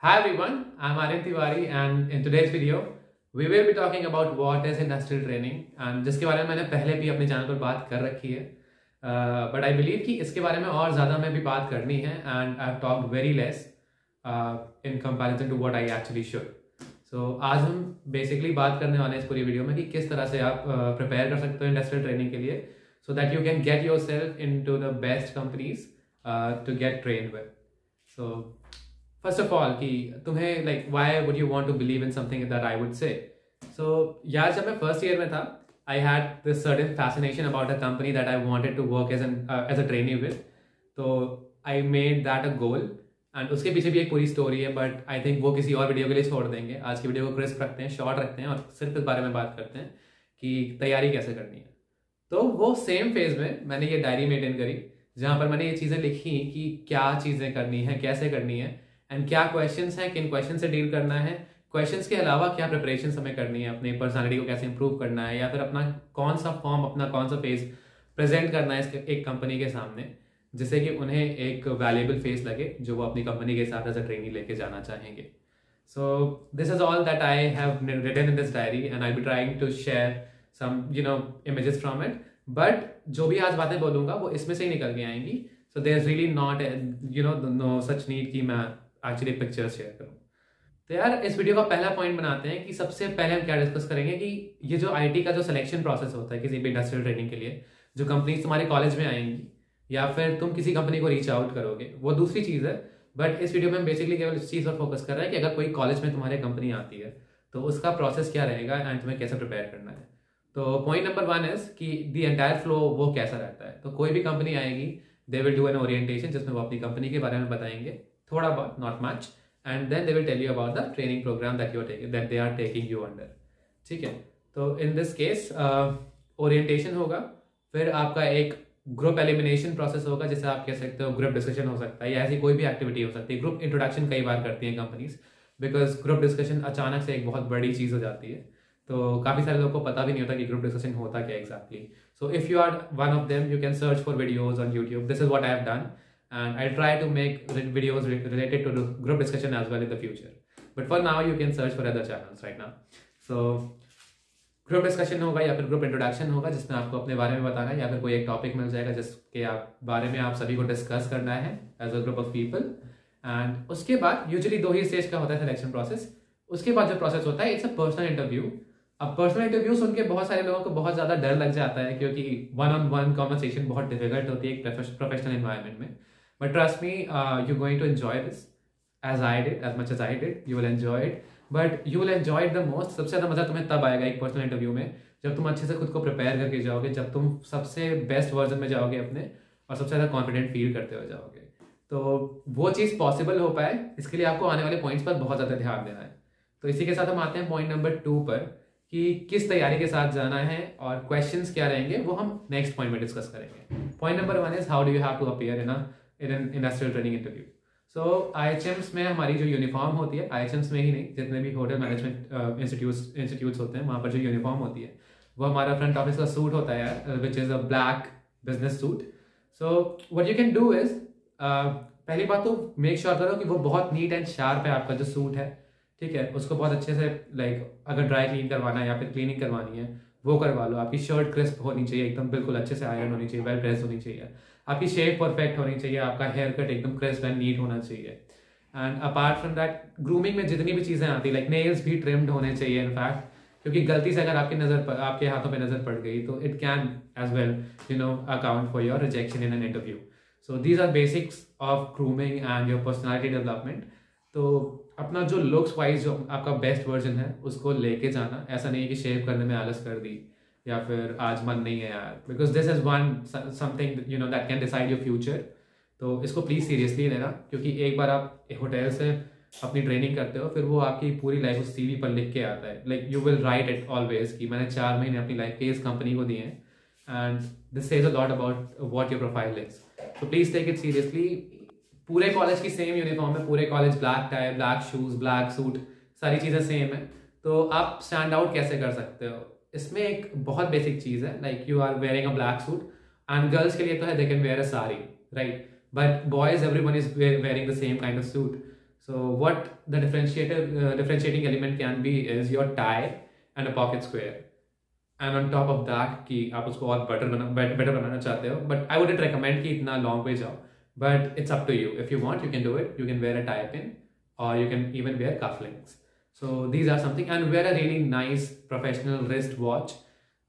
Hi everyone, I'm Aryan Tiwari and in today's video we will be talking about what is industrial training and जिसके बारे में मैंने पहले भी अपने चैनल पर बात कर रखी है बट आई बिलीव कि इसके बारे में और ज़्यादा में भी बात करनी है and I have talked very less in comparison to what I actually should. So आज हम बेसिकली बात करने वाले हैं इस पूरी वीडियो में कि किस तरह से आप प्रिपेयर कर सकते हो इंडस्ट्रियल ट्रेनिंग के लिए so that you can get yourself into the best companies to get train with. So first of all कि तुम्हें like why would you want to believe in something that I would say. So यार जब मैं first year में था I had this certain fascination about a company that I wanted to work as a trainee with. तो I made that a goal and उसके पीछे भी एक पूरी स्टोरी है बट आई थिंक वो किसी और वीडियो के लिए छोड़ देंगे। आज की वीडियो को क्रिस्प रखते हैं, शॉर्ट रखते हैं और सिर्फ इस बारे में बात करते हैं कि तैयारी कैसे करनी है। तो वो सेम फेज में मैंने ये डायरी मेंटेन करी जहाँ पर मैंने ये चीज़ें लिखी कि क्या चीज़ें करनी है, कैसे करनी है एंड क्या क्वेश्चंस हैं, किन क्वेश्चन से डील करना है, क्वेश्चंस के अलावा क्या प्रिपरेशन हमें करनी है, अपनी पर्सनालिटी को कैसे इंप्रूव करना है या फिर अपना कौन सा फॉर्म, अपना कौन सा फेस प्रेजेंट करना है एक कंपनी के सामने जिससे कि उन्हें एक वैल्यूएबल फेस लगे जो वो अपनी कंपनी के साथ एज अ ट्रेनी लेके जाना चाहेंगे। So this is all that I have written in this diary and I be trying to share some images from it. But जो भी आज बातें बोलूंगा वो इसमें से ही निकल के आएंगी। So there is really not no such need कि मैं एक्चुअली पिक्चर्स शेयर करूँ। तो यार इस वीडियो का पहला पॉइंट बनाते हैं कि सबसे पहले हम क्या डिस्कस करेंगे कि ये जो आईटी का जो सिलेक्शन प्रोसेस होता है किसी भी इंडस्ट्रियल ट्रेनिंग के लिए, जो कंपनीज तुम्हारे कॉलेज में आएंगी या फिर तुम किसी कंपनी को रीच आउट करोगे, वो दूसरी चीज़ है। बट इस वीडियो में हम बेसिकली केवल इस चीज़ पर फोकस कर रहे हैं कि अगर कोई कॉलेज में तुम्हारे कंपनी आती है तो उसका प्रोसेस क्या रहेगा एंड तुम्हें कैसे प्रिपेयर करना है। तो पॉइंट नंबर 1 इज कि द एंटायर फ्लो वो कैसा रहता है। तो कोई भी कंपनी आएगी, they will do an orientation जिसमें वो अपनी कंपनी के बारे में बताएंगे थोड़ा बहुत, not much, and then they will tell you about the training program that they are taking you under. ठीक है, तो इन दिस केस ओरिएंटेशन होगा, फिर आपका एक ग्रुप एलिमिनेशन प्रोसेस होगा जिसे आप कह सकते हो ग्रुप डिस्कशन हो सकता है या ऐसी कोई भी एक्टिविटी हो सकती है। ग्रुप इंट्रोडक्शन कई बार करती है कंपनीज बिकॉज ग्रुप डिस्कशन अचानक से एक बहुत बड़ी चीज़ हो जाती है। तो काफ़ी सारे लोगों को पता भी नहीं होता कि ग्रुप डिस्कशन होता क्या exactly. So if you are one of them you can search for videos on YouTube. This is what I have done and I'll try to make videos related to group discussion as well in the future. But for now, you can search for other channels right now. So group discussion होगा या फिर group introduction होगा जिसमें आपको अपने बारे में बताना है या फिर कोई एक टॉपिक मिल जाएगा जिसके बारे में आप सभी को डिस्कस करना है as a group of people. And उसके बाद यूजुअली 2 ही स्टेज का होता है सिलेक्शन प्रोसेस। उसके बाद जो प्रोसेस होता है इट्स अ पर्सनल इंटरव्यू। अब पर्सनल इंटरव्यू सुन के बहुत सारे लोगों को बहुत ज़्यादा डर लग जाता है क्योंकि 1-on-1 कॉन्वर्सेशन बहुत डिफिकल्ट होती है एक प्रोफेशनल एनवायरनमेंट में। But trust me, you're going to enjoy this as I did, as much as I did. You will enjoy it, but you will enjoy it the most. सबसे ज़्यादा मज़ा तुम्हें तब आएगा एक पर्सनल इंटरव्यू में जब तुम अच्छे से खुद को प्रिपेयर करके जाओगे, जब तुम सबसे बेस्ट वर्जन में जाओगे अपने और सबसे ज़्यादा कॉन्फिडेंट फील करते हुए जाओगे। तो वो चीज़ पॉसिबल हो पाए इसके लिए आपको आने वाले पॉइंट्स पर बहुत ज़्यादा ध्यान देना है। तो इसी के साथ हम आते हैं पॉइंट नंबर 2 पर कि किस तैयारी के साथ जाना है और क्वेश्चंस क्या रहेंगे वो हम नेक्स्ट पॉइंट में डिस्कस करेंगे। Point number 1 is how do you have to appear in an industrial training interview. So IHMs में हमारी जो यूनिफॉर्म होती है, IHMs में ही नहीं जितने भी होटल मैनेजमेंट इंस्टीट्यूट्स होते हैं वहाँ पर जो यूनिफॉर्म होती है वो हमारा फ्रंट ऑफिस का सूट होता है which is a black business suit. So what you can do is पहली बात तो मेक श्योर करो कि वो बहुत नीट एंड शार्प है आपका जो सूट है। ठीक है, उसको बहुत अच्छे से अगर ड्राई क्लीन करवाना है या फिर क्लीनिंग करवानी है वो करवा लो। आपकी शर्ट क्रिस्प होनी चाहिए, एकदम बिल्कुल अच्छे से आयरन होनी चाहिए, वेल ड्रेस होनी चाहिए, आपकी शेप परफेक्ट होनी चाहिए, आपका हेयर कट एकदम क्रिस्प एंड नीट होना चाहिए। And apart from that grooming में जितनी भी चीज़ें आती लाइक नेल्स भी ट्रिम्ड होने चाहिए इनफैक्ट, क्योंकि गलती से अगर आपके हाथों पे नज़र पड़ गई तो it can as well account for your rejection in an interview. So these are basics of grooming and your personality development. तो अपना जो लुक्स वाइज जो आपका बेस्ट वर्जन है उसको लेके जाना। ऐसा नहीं है कि शेव करने में आलस कर दी या फिर आज मन नहीं है यार, because this is one something that can decide your future. तो इसको प्लीज सीरियसली लेना क्योंकि एक बार आप होटल से अपनी ट्रेनिंग करते हो फिर वो आपकी पूरी लाइफ उस CV पर लिख के आता है। Like you will write it always कि मैंने 4 महीने अपनी लाइफ के इस कंपनी को दिए हैं and this says a lot about what your profile is. तो प्लीज टेक इट सीरियसली। पूरे कॉलेज की सेम यूनिफॉर्म है, पूरे college black tie, black shoes, black suit, सारी चीज़ें सेम है। तो आप स्टैंड आउट कैसे कर सकते हो इसमें एक बहुत बेसिक चीज़ है like you are wearing a black suit and girls के लिए तो है they can wear a sari right, but boys everyone is wearing the same kind of suit. So what the differentiating element can be is your tie and a pocket square. And on top of that कि आप उसको और better बनाना चाहते हो, but I wouldn't recommend कि इतना long way जाओ, but it's up to you. If you want, you can do it. You can wear a tie pin, or you can even wear cufflinks. So these are something, and wear a really nice professional wrist watch,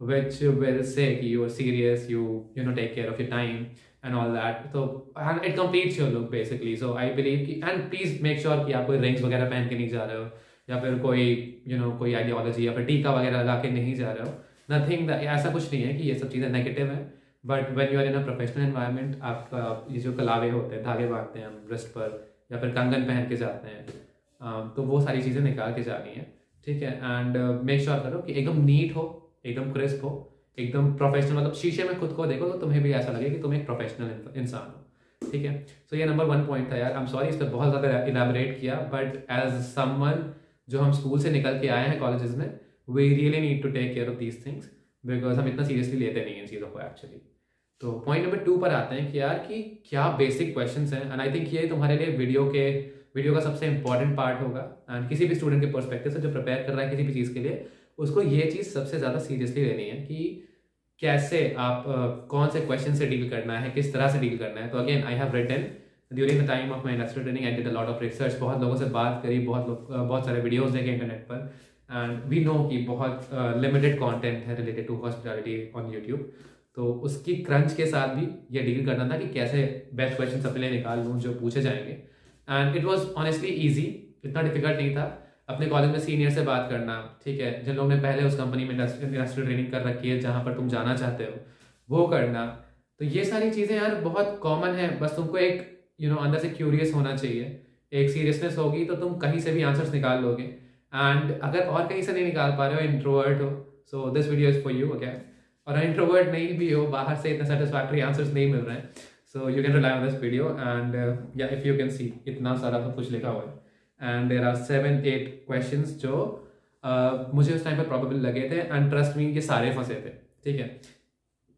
which will say कि you are serious, you know take care of your time and all that. So and it completes your look basically. So I believe कि, and please make sure कि आप कोई rings वगैरह पहन के नहीं जा रहे हो, या फिर कोई कोई आइडियोलॉजी या फिर टीका वगैरह लगा के नहीं जा रहे हो. नथिंग, ऐसा कुछ नहीं है कि ये सब चीज़ें नेगेटिव है, but when you are in a professional environment, आपका ये जो कलावे होते हैं, धागे बांधते हैं हम रिस्ट पर, या फिर कंगन पहन के जाते हैं, तो वो सारी चीज़ें निकाल के जानी है, ठीक है. एंड मेक श्योर करो कि एकदम नीट हो, एकदम क्रिस्प हो, एकदम प्रोफेशनल, मतलब शीशे में खुद को देखो तो तुम्हें भी ऐसा लगे कि तुम एक प्रोफेशनल इंसान हो, ठीक है. सो ये नंबर 1 पॉइंट था यार. आई एम सॉरी इस पर बहुत ज़्यादा इलेबोरेट किया, बट एज समवन जो हम स्कूल से निकल के आए हैं कॉलेजेस में, we really need to take care of these things, because हम इतना सीरियसली लेते नहीं हैं चीज़ों को एक्चुअली. तो पॉइंट नंबर 2 पर आते हैं कि यार कि क्या बेसिक क्वेश्चंस हैं, एंड आई थिंक ये तुम्हारे लिए वीडियो का सबसे इंपॉर्टेंट पार्ट होगा. एंड किसी भी स्टूडेंट के पर्सपेक्टिव से जो प्रिपेयर कर रहा है किसी भी चीज़ के लिए, उसको ये चीज़ सबसे ज़्यादा सीरियसली लेनी है कि कैसे आप कौन से क्वेश्चन से डील करना है, किस तरह से डील करना है. तो again I have written during the time of my industrial training, I did a lot of research, बहुत लोगों से बात करी, बहुत सारे वीडियोज़ देखे इंटरनेट पर, एंड वी नो कि बहुत लिमिटेड कंटेंट है related to hospitality on YouTube. तो उसकी क्रंच के साथ भी ये डील करना था कि कैसे बेस्ट क्वेश्चन अपने लिए निकाल लूँ जो पूछे जाएंगे. And it was honestly easy, इतना डिफिकल्ट नहीं था. अपने कॉलेज में सीनियर से बात करना, ठीक है, जिन लोगों ने पहले उस कंपनी में इंडस्ट्रियल ट्रेनिंग कर रखी है जहाँ पर तुम जाना चाहते हो, वो करना. तो ये सारी चीज़ें यार बहुत कॉमन है, बस तुमको एक अंदर से क्यूरियस होना चाहिए, एक सीरियसनेस होगी तो तुम कहीं से भी आंसर्स निकाल लोगे. एंड अगर और कहीं से नहीं निकाल पा रहे हो, इंट्रोवर्ट हो, so this video is for you again. और इंट्रोवर्ट नहीं भी हो, बाहर से इतने सेटिस्फैक्टरी आंसर्स नहीं मिल रहे हैं, so you can rely on this video. And या इफ यू कैन सी, इतना सारा सब कुछ लिखा हुआ है, एंड देयर आर 7-8 क्वेश्चंस जो मुझे उस टाइम पर प्रॉबेबल लगे थे, एंड ट्रस्ट मी ये सारे फंसे थे, ठीक है.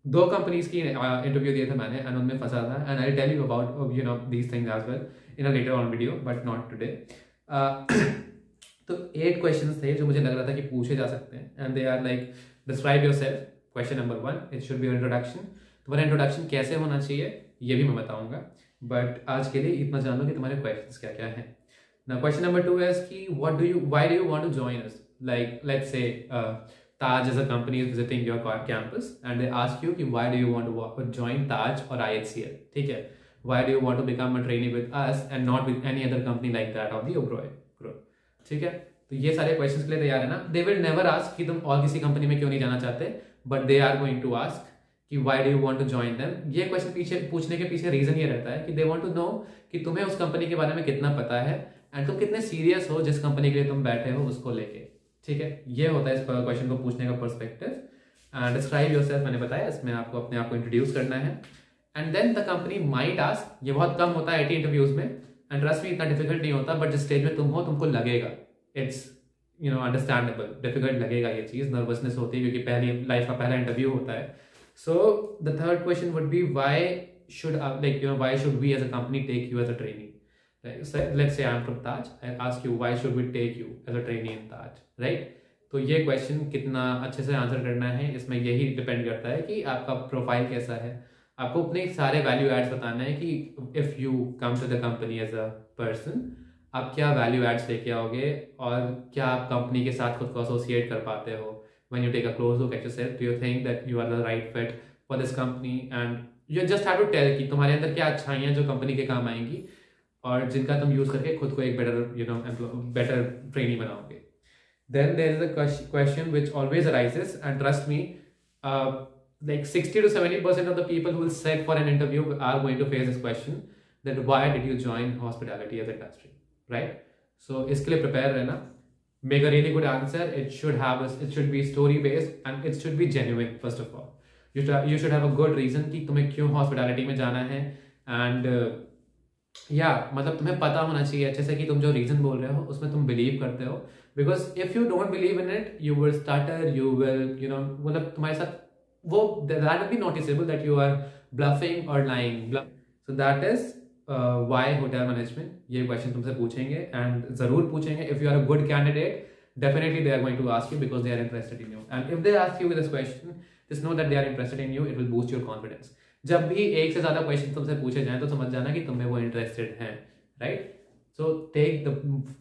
2 कंपनीज की इंटरव्यू दिए थे मैंने, एंड उनमें फंसा था, and I tell you about these things as well in a later on video, but not today. तो 8 क्वेश्चंस थे जो मुझे लग रहा था कि पूछे जा सकते हैं, and they are like describe yourself. Question number 1, it should be introduction. तुम्हारा इंट्रोडक्शन कैसे होना चाहिए ये भी मैं बताऊंगा, बट आज के लिए इतना जान लो कि तुम्हारे क्वेश्चंस क्या क्या हैं. Now question number 2 is कि why do you want to join us? Like let's say Taj as a company is visiting your campus and they ask you कि why do you want to join Taj or IHCL, ठीक है? Why do you want to become a trainee with us and not with any other company like that of the Oberoi group, ठीक है? तो ये सारे questions के लिए तैयार है ना. They will never ask कि तुम और किसी कंपनी में क्यों नहीं जाना चाहते, but they are going to ask कि why do you want to join them. ये क्वेश्चन पूछने के पीछे रीजन ये रहता है कि they want to know कि तुम्हें उस कंपनी के बारे में कितना पता है, एंड तुम कितने सीरियस हो जिस कंपनी के लिए तुम बैठे हो उसको लेके, ठीक है. ये होता है इस क्वेश्चन को पूछने का पर्सपेक्टिव. एंड डिस्क्राइब योरसेल्फ मैंने बताया, इसमें आपको अपने आप को इंट्रोड्यूस करना है, and then the company might ask. ये बहुत कम होता है 80 इंटरव्यूज में, एंड ट्रस्ट में इतना डिफिकल्ट नहीं होता, बट जिस स्टेज में तुम हो तुमको लगेगा इट्स अंडरस्टैंडेबल, डिफिकल्ट लगेगा ये चीज़, नर्वसनेस होती है क्योंकि पहली लाइफ का पहला इंटरव्यू होता है. So the third question would be why should we as a company take you as a trainee. Let's say I'm from Taj, I ask you why should we take you as a trainee in Taj, right? तो ये question कितना अच्छे से answer करना है, इसमें यही depend करता है कि आपका प्रोफाइल कैसा है. आपको अपने सारे वैल्यू एड्स बताना है कि if you come to the company as a person, आप क्या वैल्यू एड्स लेके आओगे, और क्या आप कंपनी के साथ खुद को एसोसिएट कर पाते हो. When you take a close look at yourself, do you think that you are the right fit for this company? And you just have to tell कि तुम्हारे अंदर क्या अच्छाइयाँ जो कंपनी के काम आएंगी और जिनका तुम यूज करके खुद को एक बेटर ट्रेनी बनाओगे. Then there is a question which always arises, and trust me, like 60 to 70% of the people who will sit for an interview are going to face this question, that why did you join hospitality as an industry, right? So इसके लिए prepare रहना. Make a really good answer. It should be story based, and it should be genuine first of all. You should have a good reason कि तुम्हें क्यों hospitality में जाना है, and मतलब तुम्हें पता होना चाहिए अच्छे से कि तुम जो रीजन बोल रहे हो उसमें तुम बिलीव करते हो. Because if you don't believe in it, you will starter, you will मतलब तुम्हारे साथ वो that will be noticeable that you are bluffing और lying. So that is why hotel management, ये क्वेश्चन तुमसे पूछेंगे एंड जरूर पूछेंगे. If you are a good candidate, definitely they are going to ask you because they are interested in you. And if they ask you this question, just know that they are interested in you. It will boost your confidence. जब भी एक से ज्यादा question तुमसे पूछे जाएं तो समझ जाना कि तुम्हें वो इंटरेस्टेड हैं, right? So take the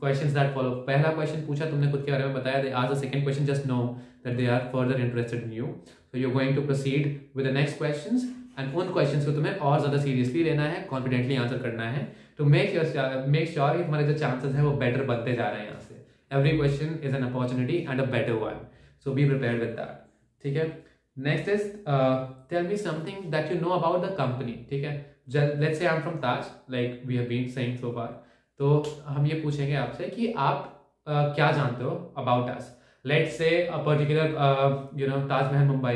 questions that follow. पहला क्वेश्चन पूछा, तुमने खुद के बारे में बताया, they ask the second question, just know that they are further interested in you. So you are going to proceed with the next questions and उन questions को तुम्हें और ज्यादा सीरियसली लेना है, कॉन्फिडेंटली आंसर करना है टू मेक श्योर कि तुम्हारे जो चांसेस है वो बेटर बनते जा रहे हैं. यहाँ से every question is an opportunity and a better one, so be prepared with that. ठीक है? Next is tell me something that you know about the company. ठीक है? Let's say I'm from Taj, like we have been saying so far. तो हम ये पूछेंगे आपसे कि आप क्या जानते हो about us. Let's say a particular Taj Mahal Mumbai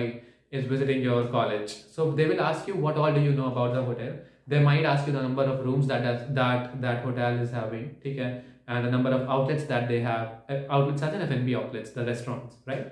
is visiting your college, so they will ask you what all do you know about the hotel. They might ask you the number of rooms that hotel is having. ठीक है? And the number of outlets that they have, outlets as in F&B outlets, the restaurants, right?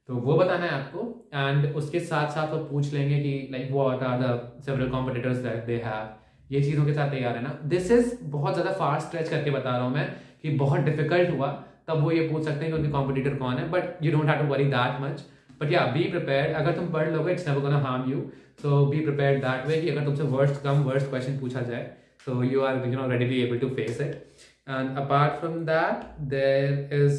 तो वो बताना है आपको. And उसके साथ साथ वो पूछ लेंगे कि like what are the several competitors that they have. ये चीज़ों के साथ तैयार है ना. This is बहुत ज़्यादा फास्ट स्ट्रेच करके बता रहा हूँ मैं कि बहुत डिफिकल्ट हुआ तब वो ये पूछ सकते हैं कि उनके कॉम्पिटिटर कौन है, but you don't have to worry that much. But yeah be prepared. अगर तुम पढ़ लोगे it's never gonna harm you. So be prepared that way कि अगर तुमसे वर्स्ट क्वेश्चन पूछा जाए so you are readily able to face it. And apart from that, there is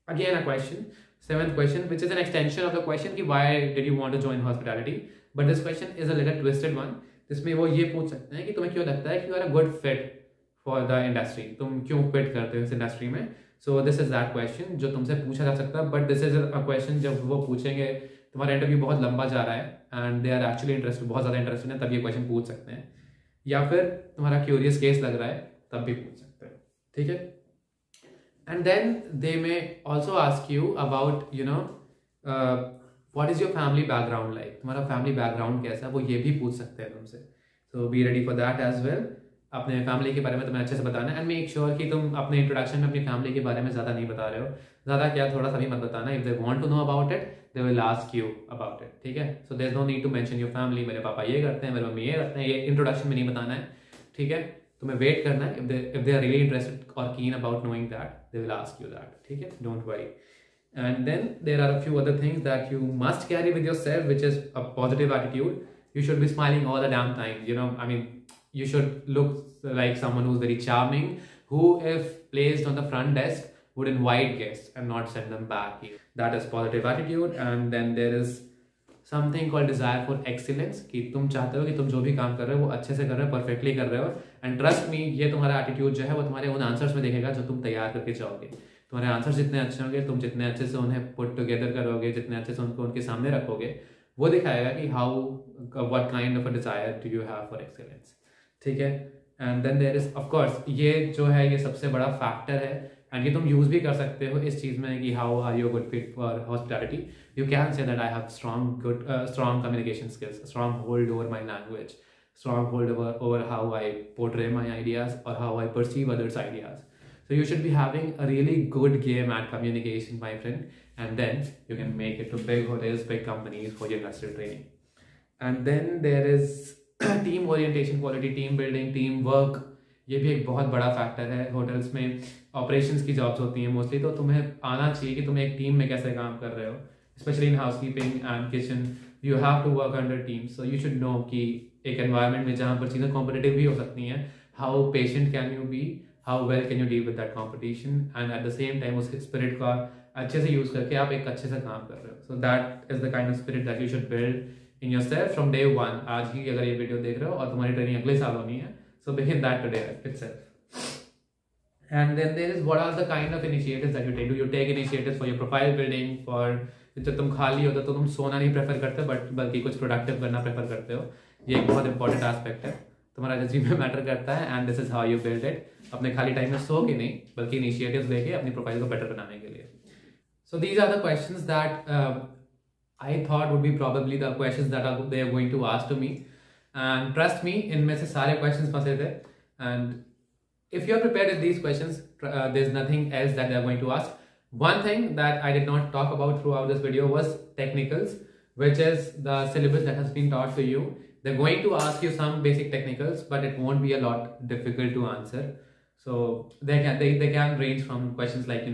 again a question, seventh question, which is an extension of the question कि why did you want to join hospitality. But this question is a little twisted one. जिसमें वो ये पूछ सकते हैं कि तुम्हें क्यों लगता है कि you are a good fit for the industry. तुम क्यों fit करते हो इस इंडस्ट्री में. So this is that question जो तुमसे पूछा जा सकता है. But this is a question जब वो पूछेंगे, तुम्हारा इंटरव्यू बहुत लंबा जा रहा है and they are actually interested, बहुत ज़्यादा इंटरेस्टेड है, तब ये क्वेश्चन पूछ सकते हैं. या फिर तुम्हारा क्यूरियस केस लग रहा है तब भी पूछ सकते हैं. ठीक है? And then they may also ask you about what is your family background like. तुम्हारा फैमिली बैकग्राउंड कैसा है वो ये भी पूछ सकते हैं तुमसे. So be ready for that as well. अपने फैमिली के बारे में तुम्हें अच्छे से बताना है एंड मेक श्योर कि तुम अपने इंट्रोडक्शन में अपनी फैमिली के बारे में ज़्यादा नहीं बता रहे हो. ज़्यादा क्या, थोड़ा सा भी मत बताना. If they want to know about it they will ask you about it. ठीक है? So there is no need to mention your family. मेरे पापा ये करते हैं, मेरे मम्मी ये करते हैं, ये इंट्रोडक्शन में नहीं बताना है. ठीक है? तुम्हें वेट करना है. If they are really interested और keen about knowing that they will ask you that. ठीक है? Don't worry. And then there are a few other things that you must carry with yourself, which is a positive attitude. You should be smiling all the damn time. You should look like someone who's very charming, who, if placed on the front desk, would invite guests and not send them back. That is positive attitude. And then there is something called desire for excellence, कि तुम चाहते हो कि तुम जो भी काम कर रहे हो वो अच्छे से कर रहे हो, परफेक्टली कर रहे हो. एंड ट्रस्ट मी, ये तुम्हारा एटीट्यूड जो है वो तुम्हारे उन आंसर्स में दिखेगा जो तुम तैयार करके जाओगे. तुम्हारे आंसर्स जितने अच्छे होंगे, तुम जितने अच्छे से उन्हें पुट टुगेदर करोगे, जितने अच्छे से उनको उनके सामने रखोगे, वो दिखाएगा कि what kind of a desire do you have for excellence. ठीक है? And then there is of course, ये जो है ये सबसे बड़ा फैक्टर है एंड ये तुम यूज भी कर सकते हो इस चीज़ में कि how are you good fit for hospitality. You can say that I have strong communication skills, strong hold over my language, strong hold over how I portray my ideas और how I perceive others ideas. So you should be having a really good game at communication, my friend, and then you can make it to big hotels, big companies for your industrial training. And then there is team orientation, quality, team building, team work. ये भी एक बहुत बड़ा factor है. Hotels में operations की jobs होती हैं मोस्टली, तो तुम्हें आना चाहिए कि तुम एक टीम में कैसे काम कर रहे हो, specially in housekeeping and kitchen. You have to work under team. So you should know कि एक एनवायरनमेंट में जहाँ पर चीज़ें कॉम्पिटिटिव भी हो सकती हैं, how patient can you be, how well can you deal with that competition, and at the same time उस spirit का अच्छे से use करके आप एक अच्छे से काम कर रहे हो. So that is the kind of spirit that you should build in yourself from day one. आज ही अगर ये वीडियो देख रहे हो और तुम्हारी ट्रेनिंग अगले साल होनी है, so begin that today itself. And then there is what are the kind of initiatives that you take. Do you take initiatives for your profile building, for जब तुम खाली होते हो तो तुम सोना नहीं प्रेफर करते बल्कि कुछ प्रोडक्टिव करना प्रेफर करते हो. ये एक बहुत इंपॉर्टेंट एस्पेक्ट है, तुम्हारा रेज्यूमे में मैटर करता है. And this is how you build it. अपने खाली टाइम में सो के नहीं बल्कि इनिशिएटिव्स लेके अपनी प्रोफाइल को बेटर बनाने के लिए. So these are the questions that I thought would be probably the questions that they are going to ask to me. And trust me, इनमें से सारे क्वेश्चंस फंसे थे. And if you are prepared with these questions, there is nothing else that they are going to ask. One thing that I did not talk about throughout this video was technicals, which is the syllabus that has been taught to you. They're going to ask you some basic technicals, but it won't be a lot difficult to answer. So they can range from questions like,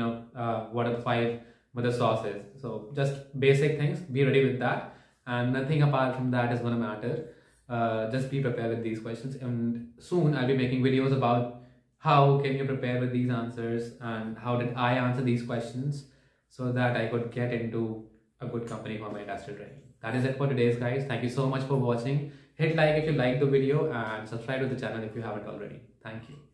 what are the 5 mother sauces? So just basic things, be ready with that, and nothing apart from that is going to matter. Just be prepared with these questions, and soon I'll be making videos about how can you prepare with these answers and how did I answer these questions so that I could get into a good company for my industrial training. That is it for today's, guys. Thank you so much for watching. Hit like if you liked the video and subscribe to the channel if you haven't already. Thank you.